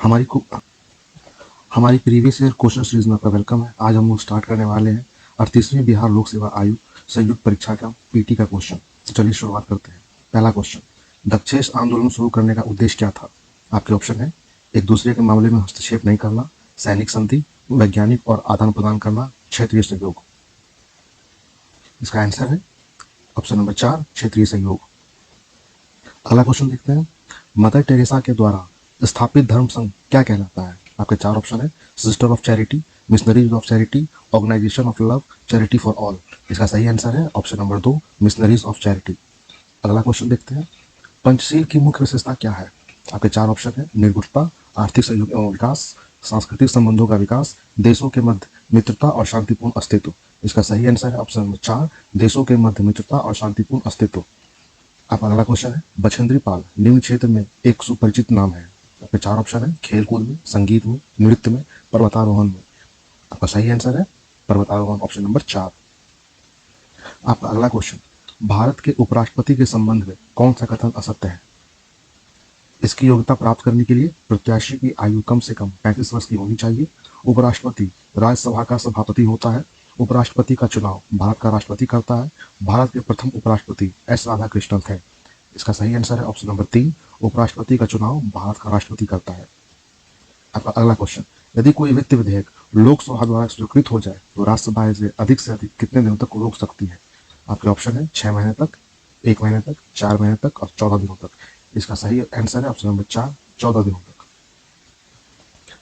हमारी कु- हमारी प्रीवियस ईयर क्वेश्चन सीरीज में आपका वेलकम है। आज हम लोग स्टार्ट करने वाले हैं 38वीं बिहार लोक सेवा आयोग संयुक्त परीक्षा का पीटी का क्वेश्चन। तो चलिए शुरुआत करते हैं। पहला क्वेश्चन, दक्षेश आंदोलन शुरू करने का उद्देश्य क्या था? आपके ऑप्शन है एक दूसरे के मामले में हस्तक्षेप नहीं करना, सैनिक संधि, वैज्ञानिक और आदान प्रदान करना, क्षेत्रीय सहयोग। इसका आंसर है ऑप्शन नंबर 4, क्षेत्रीय सहयोग। अगला क्वेश्चन देखते हैं, मदर टेरेसा के द्वारा स्थापित धर्म संघ क्या कहलाता है? आपके चार ऑप्शन है sister of charity, missionaries of charity, organisation of love, charity for all. इसका सही आंसर है option number 2, missionaries of charity. अगला क्वेश्चन देखते हैं, पंचशील की मुख्य विशेषता क्या है? आपके चार ऑप्शन है निर्भरता, आर्थिक सहयोग एवं विकास, सांस्कृतिक संबंधों का विकास, देशों के मध्य मित्रता और शांतिपूर्ण अस्तित्व। इसका सही आंसर है ऑप्शन नंबर 4, देशों के मध्य मित्रता और शांतिपूर्ण अस्तित्व। अब अगला क्वेश्चन है, बछेंद्री पाल निम्न क्षेत्र में एक सुपरिचित नाम है। आपके चार ऑप्शन है खेलकूद में, संगीत में, नृत्य में, पर्वतारोहण में। आपका सही आंसर है पर्वतारोहण, ऑप्शन नंबर 4। आपका अगला क्वेश्चन, भारत के उपराष्ट्रपति के संबंध में कौन सा कथन असत्य है? इसकी योग्यता प्राप्त करने के लिए प्रत्याशी की आयु कम से कम 35 वर्ष की होनी चाहिए। उपराष्ट्रपति राज्यसभा का सभापति होता है। उपराष्ट्रपति का चुनाव भारत का राष्ट्रपति करता है। भारत के प्रथम उपराष्ट्रपति एस राधाकृष्णन थे। इसका सही आंसर है ऑप्शन नंबर 3, उपराष्ट्रपति का चुनाव भारत का राष्ट्रपति करता है। आपका अगला क्वेश्चन, यदि कोई वित्त विधेयक लोकसभा द्वारा स्वीकृत हो जाए तो राज्यसभा इसे अधिक से अधिक कितने दिनों तक रोक सकती है? आपके ऑप्शन है 6 महीने तक, 1 महीने तक, 4 महीने तक और 14 दिनों तक। इसका सही आंसर है ऑप्शन नंबर 4, 14 दिनों तक।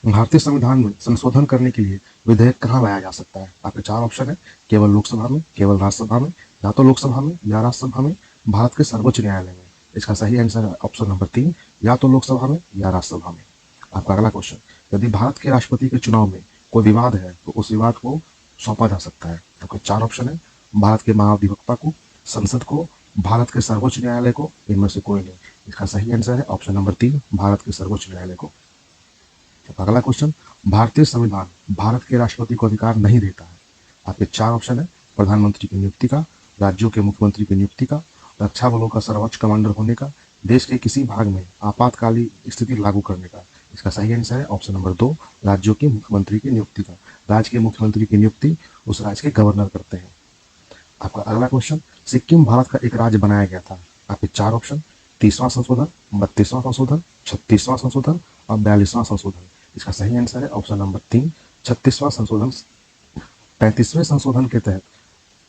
भारतीय संविधान में संशोधन करने के लिए विधेयक कहाँ लाया जा सकता है? आपके चार ऑप्शन है केवल लोकसभा में, केवल राज्यसभा में, या तो लोकसभा में या राज्यसभा में, भारत के सर्वोच्च न्यायालय में। इसका सही आंसर है ऑप्शन नंबर 3, या तो लोकसभा में या राज्यसभा में। आपका अगला क्वेश्चन, यदि भारत के राष्ट्रपति के चुनाव में कोई विवाद है तो उस विवाद को सौंपा जा सकता है। आपके चार ऑप्शन है भारत के महाधिवक्ता को, संसद को, भारत के सर्वोच्च न्यायालय को, इनमें से कोई नहीं। इसका सही आंसर है ऑप्शन नंबर 3, भारत के सर्वोच्च न्यायालय को। अगला क्वेश्चन, भारतीय संविधान भारत के राष्ट्रपति को अधिकार नहीं देता है। आपके चार ऑप्शन है प्रधानमंत्री की नियुक्ति का, राज्यों के मुख्यमंत्री की नियुक्ति का, रक्षा बलों का सर्वोच्च कमांडर होने का, देश के किसी भाग में आपातकालीन स्थिति लागू करने का। इसका सही आंसर है ऑप्शन नंबर 2, राज्यों के मुख्यमंत्री की नियुक्ति का। राज्य के मुख्यमंत्री की नियुक्ति उस राज्य के गवर्नर करते हैं। आपका अगला क्वेश्चन, सिक्किम भारत का एक राज्य बनाया गया था। आपके चार ऑप्शन 30वां संशोधन, 32वां संशोधन, 36वां संशोधन और 42वां संशोधन। इसका सही आंसर है ऑप्शन नंबर 3, 36वां संशोधन। 35वें संशोधन के तहत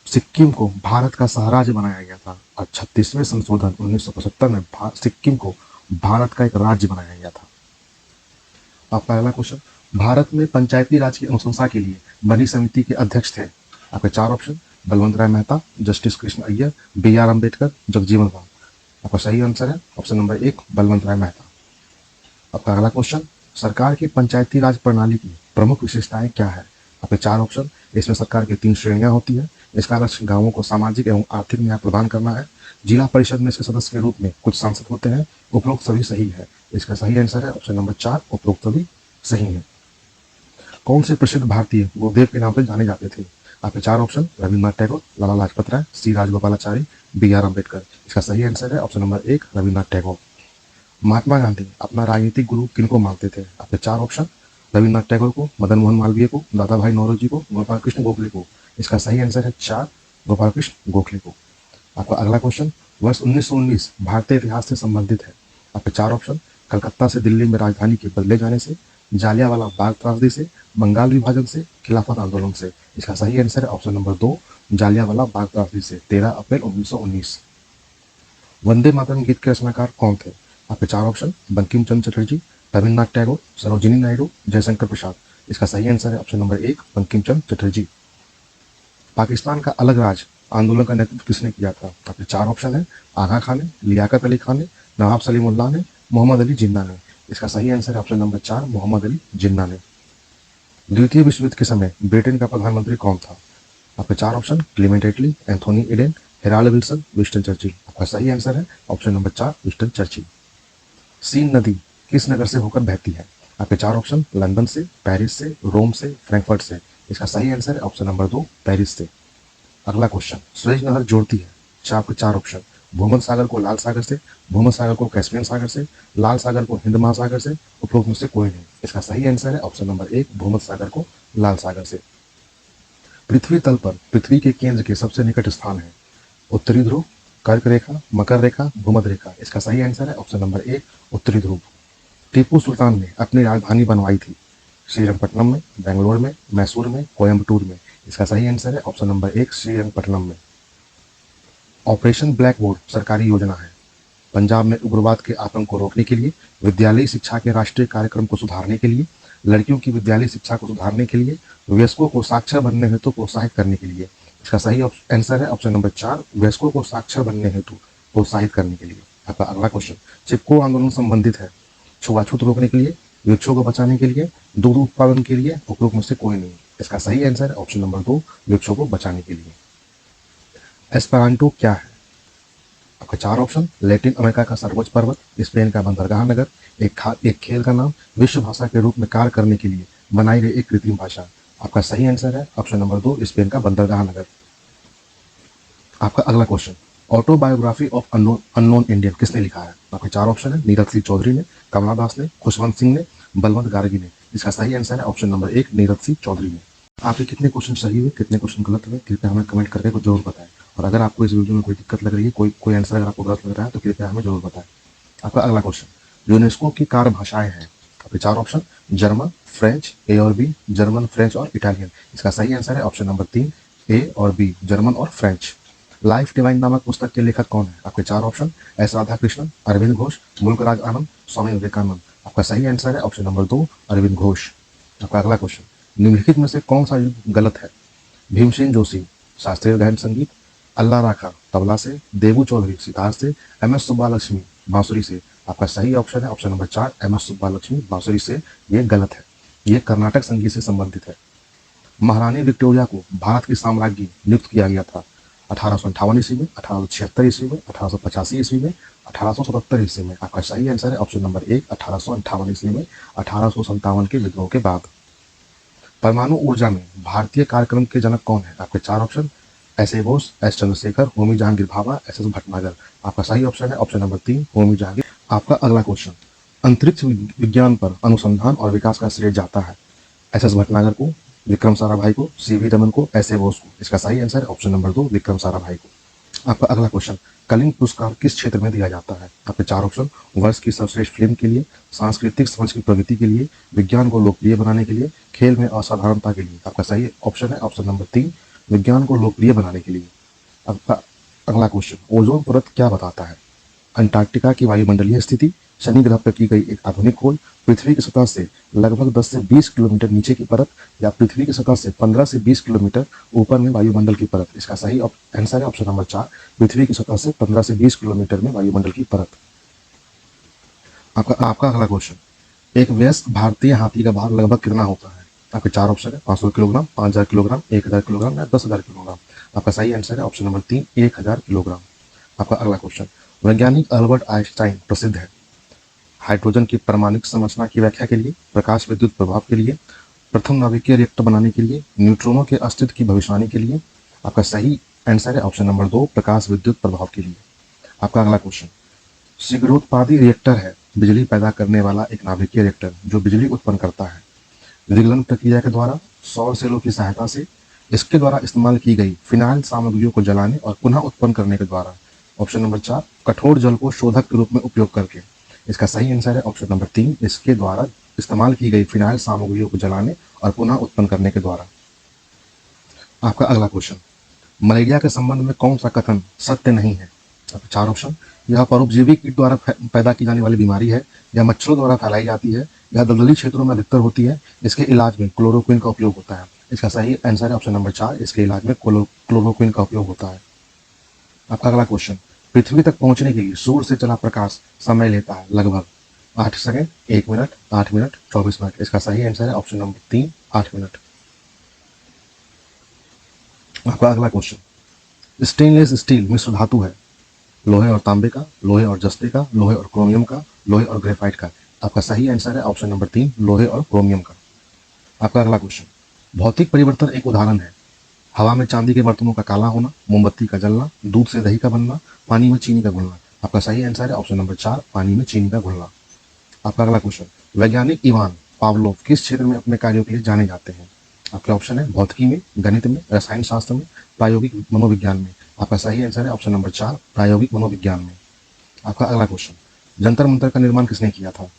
सिक्किम को भारत का सहराज्य बनाया गया था और 36वें संशोधन 1975 में सिक्किम को भारत का एक राज्य बनाया गया था। आपका अगला क्वेश्चन, भारत में पंचायती राज की अनुशंसा के लिए बनी समिति के अध्यक्ष थे। आपके चार option Balwant Rai Mehta, justice Krishna Iyer, B R Ambedkar, Jagjivan Ram. आपका सही आंसर है ऑप्शन नंबर 1, बलवंत राय मेहता। आपका अगला क्वेश्चन, सरकार की पंचायती राज प्रणाली की प्रमुख विशेषताएं क्या है? आपके चार ऑप्शन, इसमें सरकार की 3 श्रेणियां होती है। इसका लक्ष्य गांवों को सामाजिक एवं आर्थिक न्याय प्रदान करना है। जिला परिषद में इसके सदस्य के रूप में कुछ सांसद होते हैं। उपरोक्त सभी सही है। इसका सही आंसर है ऑप्शन नंबर 4, उपरोक्त सभी सही है। कौन से प्रसिद्ध भारतीय गुरुदेव के नाम से जाने जाते थे? आपके चार option Rabindranath Tagore, Lala Lajpat Rai, C Rajagopalachari, B R Ambedkar. इसका सही आंसर है ऑप्शन नंबर 1, रविन्द्रनाथ टैगोर। महात्मा गांधी अपना राजनीतिक गुरु किनको मानते थे? आपके चार ऑप्शन रविन्द्रनाथ टैगोर को, मदन मोहन मालवीय को, दादा भाई नौरोजी को, गोपाल कृष्ण गोखले को। इसका सही आंसर है 4, गोपाल कृष्ण गोखले को। आपका अगला क्वेश्चन, वर्ष 1919 भारतीय इतिहास से संबंधित है। आपके चार ऑप्शन कलकत्ता से दिल्ली में राजधानी के बदले जाने से, जालियांवाला बाग त्रासदी से, बंगाल विभाजन से, खिलाफत आंदोलन से। इसका सही आंसर है ऑप्शन नंबर 2, जालियांवाला बाग त्रासदी से, 13 अप्रैल 1919। वंदे मातरम गीत के रचनाकार कौन थे? आपके चार ऑप्शन बंकिम चंद्र चटर्जी, रविन्द्रनाथ टैगोर, सरोजिनी नायडू, जयशंकर प्रसाद। इसका सही आंसर है ऑप्शन नंबर 1, बंकिम चंद्र चटर्जी। पाकिस्तान का अलग राज्य आंदोलन का नेतृत्व किसने किया था? आपके चार ऑप्शन है आगा खान ने, लियाकत अली खान ने, नवाब सलीमुल्लाह ने, मोहम्मद अली जिन्ना ने। इसका सही आंसर है ऑप्शन नंबर 4, मोहम्मद अली जिन्ना ने। द्वितीय विश्व युद्ध के समय ब्रिटेन का प्रधानमंत्री कौन था? आपके चार option Clement Attlee, Anthony Eden, Harold Wilson, Winston Churchill. आपका सही आंसर है option number 4, Winston Churchill. Seine नदी किस नगर से होकर बहती है? आपके चार ऑप्शन लंदन से, पेरिस से, रोम से, फ्रैंकफर्ट से। इसका सही आंसर है ऑप्शन नंबर 2, पेरिस से। अगला क्वेश्चन, सुएज नहर जोड़ती है आपके चार ऑप्शन भूमध्य सागर को लाल सागर से, भूमध्य सागर को कैस्पियन सागर से, लाल सागर को हिंद महासागर से, उपरोक्त में से कोई नहीं। इसका सही आंसर है ऑप्शन नंबर 1, भूमध्य सागर को लाल सागर से। पृथ्वी तल पर पृथ्वी के केंद्र के सबसे निकट स्थान है उत्तरी ध्रुव, कर्क रेखा, मकर रेखा, भूमध्य रेखा। इसका सही आंसर है ऑप्शन नंबर 1, उत्तरी ध्रुव। टीपू सुल्तान ने अपनी राजधानी बनवाई थी श्रीरंगपट्टनम में, बेंगलोर में, मैसूर में, कोयम्बटूर में। इसका सही आंसर है ऑप्शन नंबर 1, श्रीरंगपट्टनम में। ऑपरेशन ब्लैक बोर्ड सरकारी योजना है पंजाब में उग्रवाद के आतंक को रोकने के लिए, विद्यालयी शिक्षा के राष्ट्रीय कार्यक्रम को सुधारने के लिए, लड़कियों की विद्यालयी शिक्षा को सुधारने के लिए, वयस्कों को साक्षर बनने हेतु प्रोत्साहित करने के लिए। इसका सही आंसर है ऑप्शन नंबर 4, वयस्कों को साक्षर बनने हेतु प्रोत्साहित करने के लिए। आपका अगला क्वेश्चन चिपको आंदोलन संबंधित है छुआछूत रोकने के लिए, वृक्षों को बचाने के लिए, दूध उत्पादन के लिए, उपरोक्त में से कोई नहीं। इसका सही आंसर है ऑप्शन नंबर 2, वृक्षों को बचाने के लिए। एस्पेरांटो क्या है? आपका 4 ऑप्शन, लैटिन अमेरिका का सर्वोच्च पर्वत, स्पेन का बंदरगाह नगर, एक खेल का नाम, विश्व भाषा के रूप में कार्य करने के लिए बनाई गई एक कृत्रिम भाषा। आपका सही आंसर है ऑप्शन नंबर 2, स्पेन का बंदरगाह नगर। आपका अगला question autobiography of unknown Indian किसने लिखा है? आपके 4 ऑप्शन है, नीरज सिंह चौधरी ने, कमला दास ने, खुशवंत सिंह ने, बलवंत गार्गी ने। इसका सही आंसर है ऑप्शन नंबर 1, नीरज सिंह चौधरी ने। आपके कितने क्वेश्चन सही हुए, कितने क्वेश्चन गलत हुए, कृपया हमें कमेंट करके को जरूर बताएं। और अगर आपको इस वीडियो में कोई दिक्कत लग रही है, कोई आंसर अगर आपको गलत लग रहा है तो कृपया हमें जरूर बताएं। आपका अगला क्वेश्चन यूनेस्को की कार्य भाषाएं हैं। आपके 4 ऑप्शन, जर्मन, फ्रेंच, ए और बी, जर्मन, फ्रेंच और इटालियन। इसका सही आंसर है ऑप्शन नंबर 3, ए और बी, जर्मन और फ्रेंच। लाइफ डिवाइन नामक पुस्तक के लेखक कौन है? आपके 4 ऑप्शन, एस राधा कृष्णन, अरविंद घोष, मुल्कराज आनंद, स्वामी विवेकानंद। आपका सही आंसर है ऑप्शन नंबर 2, अरविंद घोष। आपका अगला क्वेश्चन निम्नलिखित में से कौन सा युग गलत है? भीमसेन जोशी शास्त्रीय गायन संगीत, अल्लाह राखा तबला से, देवू चौधरी सितार से, एम एस सुब्बालक्ष्मी बांसुरी से। आपका सही ऑप्शन है ऑप्शन नंबर 4, एम एस सुब्बालक्ष्मी बांसुरी से। ये गलत है, ये कर्नाटक संगीत से संबंधित है। महारानी विक्टोरिया को भारत की साम्राज्ञी नियुक्त किया गया था 1858 ईस्वी में, 1876 ईस्वी में, 1885 ईस्वी में, 1877 ईस्वी में। आपका सही आंसर है ऑप्शन नंबर 1, 1858 ईस्वी में, 1857 के विद्रोह के बाद। परमाणु ऊर्जा में भारतीय कार्यक्रम के जनक कौन है? आपके 4 option, S A Bose, S Chandrashekhar, Homi Jahangir Bhabha, S S Bhatnagar. आपका सही ऑप्शन है ऑप्शन नंबर 3, होमी जहांगीर। आपका अगला क्वेश्चन अंतरिक्ष विज्ञान पर अनुसंधान और विकास का श्रेय जाता है एस एस भटनागर को, विक्रम साराभाई को, सी वी रमन को, एस ए बोस को। इसका सही आंसर है ऑप्शन नंबर 2, विक्रम साराभाई को। आपका अगला क्वेश्चन कलिंग पुरस्कार किस क्षेत्र में दिया जाता है? आपके 4 ऑप्शन, वर्ष की सर्वश्रेष्ठ फिल्म के लिए, सांस्कृतिक समझ की प्रगति के लिए, विज्ञान को लोकप्रिय बनाने के लिए, खेल में असाधारणता के लिए। आपका सही ऑप्शन है ऑप्शन नंबर 3, विज्ञान को लोकप्रिय बनाने के लिए। आपका अगला क्वेश्चन ओजोन परत क्या बताता है? अंटार्कटिका की वायुमंडलीय स्थिति, शनि ग्रह पर की गई एक आधुनिक खोज, पृथ्वी की सतह से लगभग 10 से 20 किलोमीटर नीचे की परत, या पृथ्वी की सतह से 15 से 20 किलोमीटर ऊपर में वायुमंडल की परत। इसका सही आंसर है ऑप्शन नंबर 4, पृथ्वी की सतह से 15 से 20 किलोमीटर में वायुमंडल की परत। आपका अगला क्वेश्चन एक वयस्क भारतीय हाथी का भार लगभग कितना होता है? आपके 4 ऑप्शन है, 500 किलोग्राम, 5000 किलोग्राम, 1000 किलोग्राम या 10,000 किलोग्राम। आपका सही आंसर है ऑप्शन नंबर 3, 1000 किलोग्राम। आपका अगला क्वेश्चन वैज्ञानिक अल्बर्ट आइंस्टाइन प्रसिद्ध है हाइड्रोजन की परमाणुक संरचना की व्याख्या के लिए, प्रकाश विद्युत प्रभाव के लिए, प्रथम नाभिकीय रिएक्टर बनाने के लिए, न्यूट्रॉनों के अस्तित्व की भविष्यवाणी के लिए। आपका सही आंसर है ऑप्शन नंबर 2, प्रकाश विद्युत प्रभाव के लिए। आपका अगला क्वेश्चन शीघ्रोत्पादी रिएक्टर है बिजली पैदा करने वाला एक नाभिकीय रिएक्टर जो बिजली उत्पन्न करता है विघलन प्रक्रिया के द्वारा, सौर सेलों की सहायता से, इसके द्वारा इस्तेमाल की गई फिनाइल सामग्रियों को जलाने और पुनः उत्पन्न करने के द्वारा। ऑप्शन नंबर 4, कठोर जल को शोधक के रूप में उपयोग करके। इसका सही आंसर है ऑप्शन नंबर 3, इसके द्वारा इस्तेमाल की गई फिनाइल सामग्रियों को जलाने और पुनः उत्पन्न करने के द्वारा। आपका अगला क्वेश्चन मलेरिया के संबंध में कौन सा कथन सत्य नहीं है? आपके 4 ऑप्शन, यह परोपजीवी कीट द्वारा पैदा की जाने वाली बीमारी है, यह मच्छरों द्वारा फैलाई जाती है, यह दलदली क्षेत्रों में अधिकतर होती है, इसके इलाज में क्लोरोक्विन का उपयोग होता है। इसका सही आंसर है ऑप्शन नंबर 4, इसके इलाज में क्लोरोक्विन का उपयोग होता है। आपका अगला क्वेश्चन पृथ्वी तक पहुंचने के लिए सूर्य से चला प्रकाश समय लेता है लगभग 8 सेकंड, 1 मिनट, 8 मिनट, 24 मिनट। इसका सही आंसर है ऑप्शन नंबर 3, 8 मिनट। आपका अगला क्वेश्चन स्टेनलेस स्टील मिश्र धातु है लोहे और तांबे का, लोहे और जस्ते का, लोहे और क्रोमियम का, लोहे और ग्रेफाइट का। आपका सही आंसर है ऑप्शन नंबर 3, लोहे और क्रोमियम का। आपका अगला क्वेश्चन भौतिक परिवर्तन एक उदाहरण है हवा में चांदी के बर्तनों का काला होना, मोमबत्ती का जलना, दूध से दही का बनना, पानी में चीनी का घुलना। आपका सही आंसर है ऑप्शन नंबर 4, पानी में चीनी का घुलना। आपका अगला क्वेश्चन, वैज्ञानिक इवान पावलोव किस क्षेत्र में अपने कार्यों के लिए जाने जाते हैं? आपके ऑप्शन है भौतिकी में, गणित में, रसायन शास्त्र में, प्रायोगिक मनोविज्ञान में। आपका सही आंसर है ऑप्शन नंबर 4, प्रायोगिक मनोविज्ञान में। आपका अगला क्वेश्चन, जंतर मंतर का निर्माण किसने किया था?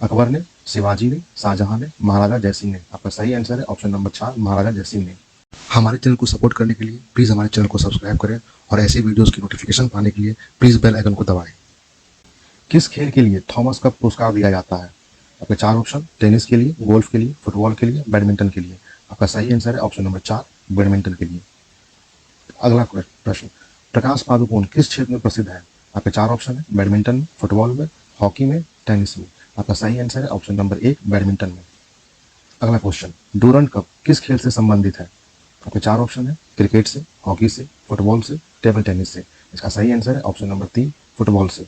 अकबर ने, शिवाजी ने, शाहजहां ने, महाराजा जयसिंह ने। आपका सही आंसर है ऑप्शन नंबर 4, महाराजा जयसिंह ने। हमारे चैनल को सपोर्ट करने के लिए प्लीज हमारे चैनल को सब्सक्राइब करें और ऐसे वीडियोस की नोटिफिकेशन पाने के लिए प्लीज बेल आइकन को दबाएं। किस खेल के लिए थॉमस कप पुरस्कार दिया जाता है? आपके 4 ऑप्शन, टेनिस के लिए, गोल्फ के लिए, फुटबॉल के लिए, बैडमिंटन के लिए। आपका सही आंसर है ऑप्शन नंबर 4, बैडमिंटन के लिए। अगला प्रश्न, प्रकाश पादुकोण किस क्षेत्र में प्रसिद्ध है? आपके 4 ऑप्शन है, बैडमिंटन में, फुटबॉल में, हॉकी में, टेनिस में। आपका सही आंसर है ऑप्शन नंबर 1, बैडमिंटन में। अगला क्वेश्चन, डूरंड कप किस खेल से संबंधित है? आपके 4 ऑप्शन है, क्रिकेट से, हॉकी से, फुटबॉल से, टेबल टेनिस से। इसका सही आंसर है ऑप्शन नंबर 3, फुटबॉल से।